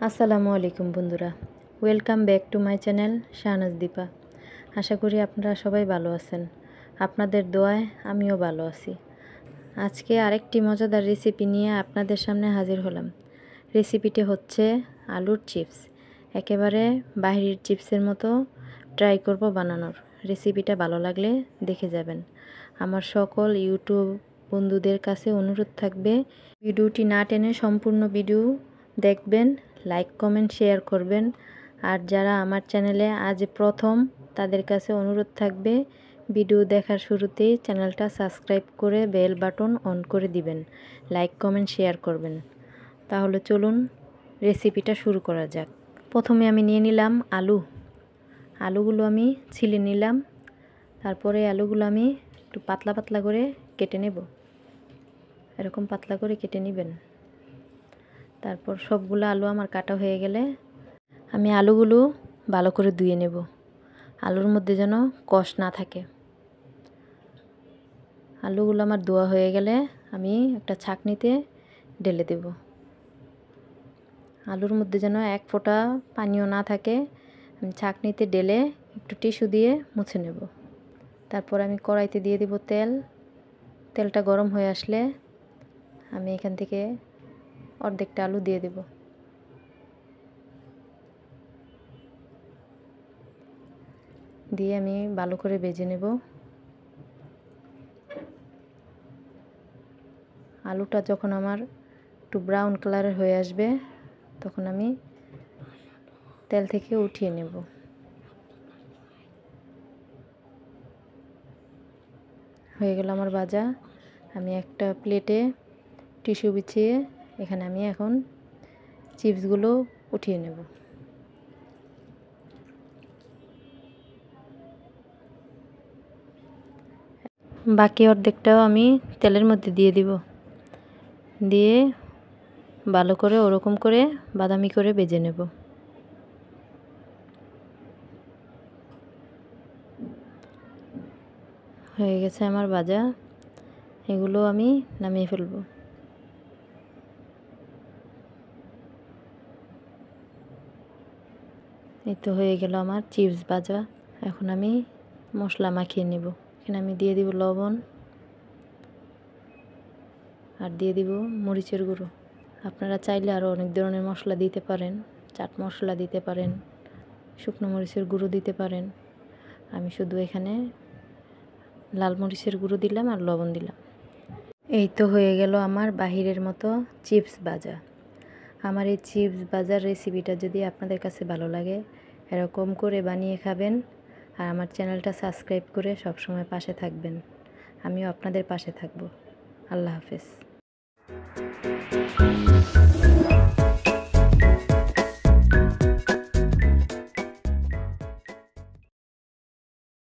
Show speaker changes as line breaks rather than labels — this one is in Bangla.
আসসালামু আলাইকুম বন্ধুরা, welcome back to my channel Shahnaz Dipa. আশা করি আপনারা সবাই ভালো আছেন। আপনাদের দোয়ায় আমিও ভালো আছি। আজকে আরেকটি মজাদার রেসিপি নিয়ে আপনাদের সামনে হাজির হলাম। রেসিপিটি হচ্ছে আলুর চিপস। একেবারে বাহিরের চিপসের মতো ট্রাই করব বানানোর। রেসিপিটা ভালো লাগলে দেখে যাবেন। আমার সকল ইউটিউব বন্ধুদের কাছে অনুরোধ থাকবে, ভিডিওটি না টেনে সম্পূর্ণ ভিডিও দেখবেন, লাইক কমেন্ট শেয়ার করবেন। আর যারা আমার চ্যানেলে আজ প্রথম, তাদের কাছে অনুরোধ থাকবে ভিডিও দেখার শুরুতেই চ্যানেলটা সাবস্ক্রাইব করে বেল বাটন অন করে দিবেন, লাইক কমেন্ট শেয়ার করবেন। তাহলে চলুন রেসিপিটা শুরু করা যাক। প্রথমে আমি নিয়ে নিলাম আলুগুলো আমি ছিলে নিলাম। তারপরে আলুগুলো আমি একটু পাতলা পাতলা করে কেটে নেব। এরকম পাতলা করে কেটে নেবেন। তারপর সবগুলো আলু আমার কাটা হয়ে গেলে আমি আলুগুলো ভালো করে ধুয়ে নেব। আলুর মধ্যে যেন কষ না থাকে। আলুগুলো আমার ধোয়া হয়ে গেলে আমি একটা ছাঁকনিতে ঢেলে দেব। আলুর মধ্যে যেন এক ফোঁটা পানিও না থাকে। আমি ছাঁকনিতে ঢেলে একটু টিস্যু দিয়ে মুছে নেব। তারপর আমি কড়াইতে দিয়ে দেব তেল। তেলটা গরম হয়ে আসলে আমি এখান থেকে অর্ধেকটা আলু দিয়ে দেব। দিয়ে আমি ভালো করে ভেজে নেব। আলুটা যখন আমার একটু ব্রাউন কালারের হয়ে আসবে, তখন আমি তেল থেকে উঠিয়ে নেব। হয়ে গেল আমার ভাজা। আমি একটা প্লেটে টিস্যু বিছিয়ে এখানে আমি এখন চিপসগুলো উঠিয়ে নেব। বাকি অর্ধেকটাও আমি তেলের মধ্যে দিয়ে দিব। দিয়ে ভালো করে ওরকম করে বাদামি করে ভেজে নেব। হয়ে গেছে আমার ভাজা। এগুলো আমি নামিয়ে ফেলব। এই তো হয়ে গেল আমার চিপস ভাজা। এখন আমি মশলা মাখিয়ে নেব। এখানে আমি দিয়ে দিব লবণ আর দিয়ে দিব মরিচের গুঁড়ো। আপনারা চাইলে আরও অনেক ধরনের মশলা দিতে পারেন। চাট মশলা দিতে পারেন, শুকনো মরিচের গুঁড়ো দিতে পারেন। আমি শুধু এখানে লাল মরিচের গুঁড়ো দিলাম আর লবণ দিলাম। এই তো হয়ে গেল আমার বাহিরের মতো চিপস ভাজা। আমার এই চিপস ভাজার রেসিপিটা যদি আপনাদের কাছে ভালো লাগে, এরকম করে বানিয়ে খাবেন। আর আমার চ্যানেলটা সাবস্ক্রাইব করে সবসময় পাশে থাকবেন। আমিও আপনাদের পাশে থাকব। আল্লাহ হাফেজ।